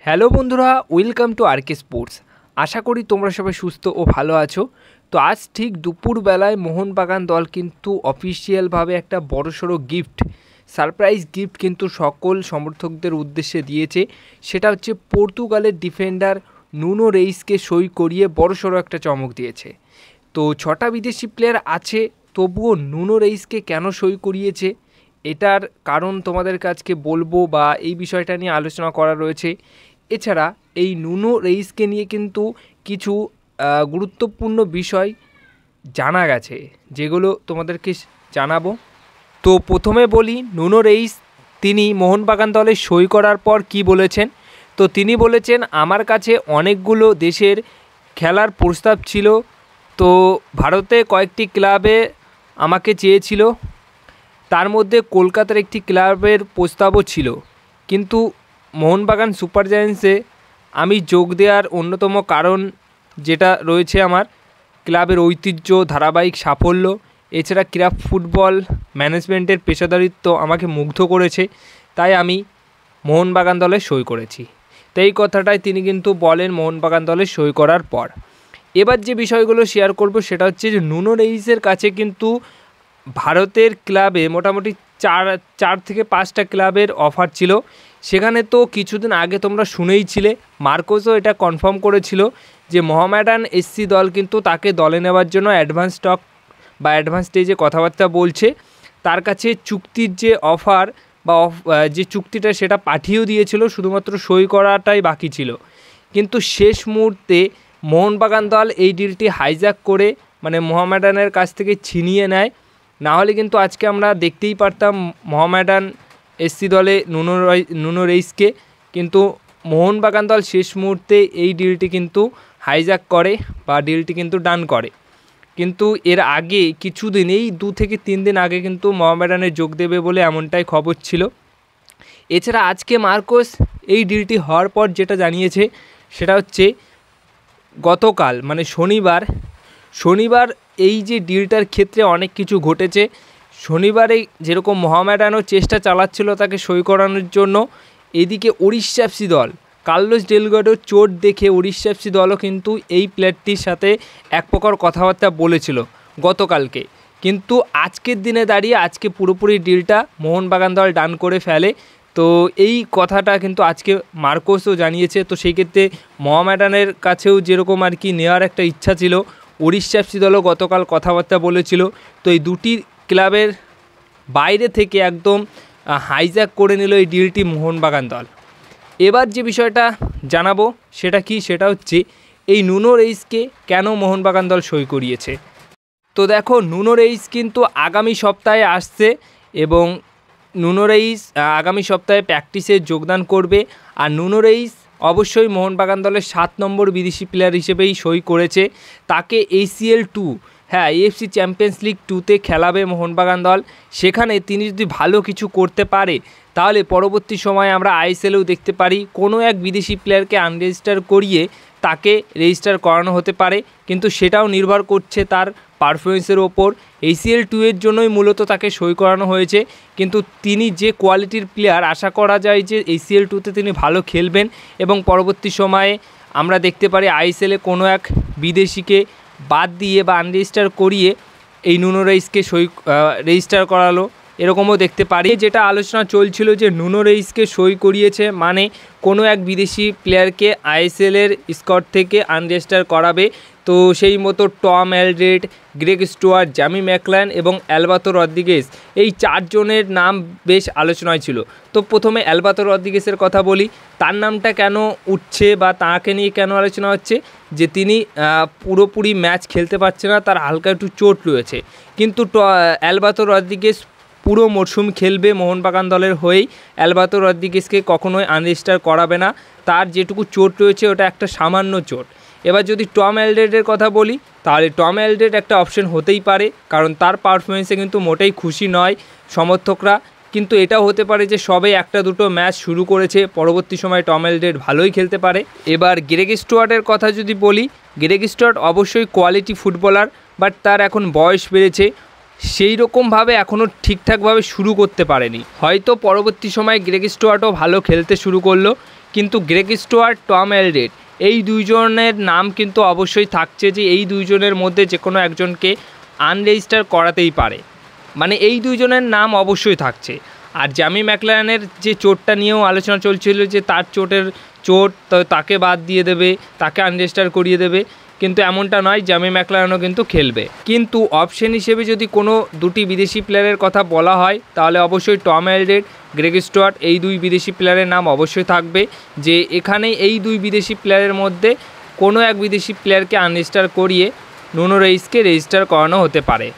Hello বন্ধুরা, welcome to আরকে sports. আশা করি তোমরা সবাই সুস্থ ও ভালো আছো। তো আজ ঠিক দুপুরবেলায় মোহনবাগান দল কিন্তু অফিসিয়ালভাবে একটা বড়সড় গিফট, সারপ্রাইজ গিফট কিন্তু সকল সমর্থকদের উদ্দেশ্যে দিয়েছে। সেটা হচ্ছে পর্তুগালের ডিফেন্ডার নুনো রেইসকে সই করিয়ে বড়সড় একটা চমক দিয়েছে। তো 6টা বিদেশি প্লেয়ার আছে, তবুও নুনো রেইসকে কেন সই করিয়েছে এটার কারণ তোমাদের কাছকে বলবো, বা এই বিষয়টা নিয়ে আলোচনা করা রয়েছে। এছাড়া এই নুনো রেইসকে নিয়ে কিন্তু কিছু গুরুত্বপূর্ণ বিষয় জানা গেছে, যেগুলো তোমাদেরকে জানাবো। তো প্রথমে বলি, নুনো রেইস তিনি মোহনবাগান দলে সই করার পর কি বলেছেন। তো তিনি বলেছেন, আমার কাছে অনেকগুলো দেশের খেলার প্রস্তাব ছিল। তো ভারতে কয়েকটি ক্লাবে আমাকে চেয়েছিল, তার মধ্যে কলকাতার একটি ক্লাবের প্রস্তাবও ছিল, কিন্তু মোহনবাগান সুপার জায়ান্টসে আমি যোগ দেওয়ার অন্যতম কারণ যেটা রয়েছে আমার ক্লাবের ঐতিহ্য, ধারাবাহিক সাফল্য, এছাড়া ক্রীড়া ফুটবল ম্যানেজমেন্টের পেশাদারিত্ব আমাকে মুগ্ধ করেছে, তাই আমি মোহনবাগান দলে সই করেছি। তো এই কথাটাই তিনি কিন্তু বলেন মোহনবাগান দলে সই করার পর। এবার যে বিষয়গুলো শেয়ার করব সেটা হচ্ছে যে নুনো রেইসের কাছে কিন্তু ভারতের ক্লাবে মোটামুটি চার থেকে 5টা ক্লাবের অফার ছিল। সেখানে তো কিছুদিন আগে তোমরা শুনেইছিলে, মার্কোসও এটা কনফার্ম করেছিল যে মোহামেডান এসসি দল কিন্তু তাকে দলে নেওয়ার জন্য অ্যাডভান্স স্টক বা অ্যাডভান্স স্টেজে কথাবার্তা বলছে। তার কাছে চুক্তির যে অফার বা যে চুক্তিটা সেটা পাঠিয়েও দিয়েছিল, শুধুমাত্র সই করাটাই বাকি ছিল। কিন্তু শেষ মুহূর্তে মোহনবাগান দল এই ডিলটি হাইজ্যাক করে মানে মোহামেডানের কাছ থেকে ছিনিয়ে নেয়। না হলে কিন্তু আজকে আমরা দেখতেই পারতাম মোহামেডান এসসি দলে নুনো রেইসকে, কিন্তু মোহনবাগান দল শেষ মুহূর্তে এই ডিলটি কিন্তু হাইজ্যাক করে বা ডিলটি কিন্তু ডান করে। কিন্তু এর আগে কিছুদিন, এই 2 থেকে 3 দিন আগে কিন্তু মোহামেডানে যোগ দেবে বলে এমনটাই খবর ছিল। এছাড়া আজকে মার্কোস এই ডিলটি হওয়ার পর যেটা জানিয়েছে সেটা হচ্ছে গতকাল মানে শনিবার এই যে ডিলটার ক্ষেত্রে অনেক কিছু ঘটেছে। শনিবারে যেরকম মোহামেডানও চেষ্টা চালাচ্ছিল তাকে সই করানোর জন্য, এদিকে ওড়িশা এফসি দল কার্লোস ডেলগাডোর চোট দেখে ওড়িশা এফসি দলও কিন্তু এই প্লেয়ারটির সাথে এক প্রকার কথাবার্তা বলেছিল গতকালকে। কিন্তু আজকের দিনে দাঁড়িয়ে আজকে পুরোপুরি ডিলটা মোহনবাগান দল ডান করে ফেলে। তো এই কথাটা কিন্তু আজকে মার্কোসও জানিয়েছে। তো সেই ক্ষেত্রে মোহামেডানের কাছেও যেরকম আর কি নেওয়ার একটা ইচ্ছা ছিল, ওড়িশা এফসি দলও গতকাল কথাবার্তা বলেছিল। তো এই দুটি ক্লাবের বাইরে থেকে একদম হাইজ্যাক করে নিল এই ডিলটি মোহনবাগান দল। এবার যে বিষয়টা জানাবো সেটা হচ্ছে এই নুনো রেইসকে কেন মোহনবাগান দল সই করিয়েছে। তো দেখো, নুনো রেইস কিন্তু আগামী সপ্তাহে আসছে এবং নুনো রেইস আগামী সপ্তাহে প্র্যাকটিসে যোগদান করবে। আর নুনো রেইস অবশ্যই মোহনবাগান দলের 7 নম্বর বিদেশি প্লেয়ার হিসেবেই সই করেছে। তাকে ACL 2 AFC champions league 2তে খেলাবে Mohun Bagan দল। সেখানে তিনি যদি ভালো কিছু করতে পারে তাহলে পরবর্তী সময়ে আমরা ISLও দেখতে পারি কোনো এক বিদেশি প্লেয়ারকে আনরেজিস্টার করিয়ে তাকে রেজিস্টার করানো হতে পারে, কিন্তু সেটাও নির্ভর করছে তার পারফরমেন্সের ওপর। ACL 2 এর জন্যই মূলত তাকে সই করানো হয়েছে, কিন্তু তিনি যে কোয়ালিটির প্লেয়ার, আশা করা যায় যে ACL 2তে তিনি ভালো খেলবেন এবং পরবর্তী সময়ে আমরা দেখতে পারি ISLে কোনো এক বিদেশিকে বাদ দিয়ে বা আনরেজিস্টার করিয়ে এই নুনো রেইসকে রেজিস্টার করালো, এরকমও দেখতে পারি। যেটা আলোচনা চলছিল যে নুনো রেইসকে সই করিয়েছে মানে কোনো এক বিদেশি প্লেয়ারকে ISLের স্কোয়াড থেকে আনরেজিস্টার করাবে। তো সেই মতো টম অ্যালড্রেড, গ্রেগ স্টুয়ার্ট, জামি ম্যাকলান এবং অ্যালবাতো রদ্রিগেজ, এই 4 জনের নাম বেশ আলোচনায় ছিল। তো প্রথমে অ্যালবাতো রদ্রিগেজের কথা বলি। তার নামটা কেন উঠছে বা তাকে নিয়ে কেন আলোচনা হচ্ছে, যে তিনি পুরোপুরি ম্যাচ খেলতে পারছে না, তার হালকা একটু চোট রয়েছে। কিন্তু অ্যালবাতো রদ্রিগেজ পুরো মরশুম খেলবে মোহনবাগান দলের হয়েই। অ্যালবাতো রদ্রিগেজকে কখনোই আনরেজিস্টার করাবে না, তার যেটুকু চোট রয়েছে ওটা একটা সামান্য চোট। এবার যদি টম অ্যালড্রেডের কথা বলি তাহলে টম অ্যালড্রেড একটা অপশন হতেই পারে, কারণ তার পারফরমেন্সে কিন্তু মোটেই খুশি নয় সমর্থকরা। কিন্তু এটাও হতে পারে যে সবে 1-2 ম্যাচ শুরু করেছে, পরবর্তী সময় টম অ্যালড্রেড ভালোই খেলতে পারে। এবার গ্রেগ স্টুয়ার্টের কথা যদি বলি, গ্রেগ স্টুয়ার্ট অবশ্যই কোয়ালিটি ফুটবলার, বাট তার এখন বয়স বেড়েছে, সেই রকমভাবে এখনও ঠিকঠাকভাবে শুরু করতে পারেনি। হয়তো পরবর্তী সময়ে গ্রেগ স্টুয়ার্টও ভালো খেলতে শুরু করলো, কিন্তু গ্রেগ স্টুয়ার্ট, টম এলডেড এই দুইজনের নাম কিন্তু অবশ্যই থাকছে যে এই দুইজনের মধ্যে যে কোনো একজনকে আনরেজিস্টার করাতেই পারে, মানে এই দুইজনের নাম অবশ্যই থাকছে। আর জ্যামি ম্যাকলারেনের যে চোটটা নিয়েও আলোচনা চলছিল যে তার চোট তাকে বাদ দিয়ে দেবে, তাকে আনরেজিস্টার করিয়ে দেবে, কিন্তু এমনটা নয়, জ্যামি ম্যাকলারেনও কিন্তু খেলবে। কিন্তু অপশন হিসেবে যদি কোনো দুটি বিদেশি প্লেয়ারের কথা বলা হয় তাহলে অবশ্যই টম এলডেড, গ্রেগ স্টুয়ার্ট এই দুই বিদেশি প্লেয়ারের নাম অবশ্যই থাকবে, যে এখানে এই দুই বিদেশি প্লেয়ারের মধ্যে কোনো এক বিদেশি প্লেয়ারকে আনরেজিস্টার করিয়ে নুনো রেইসকে রেজিস্টার করানো হতে পারে।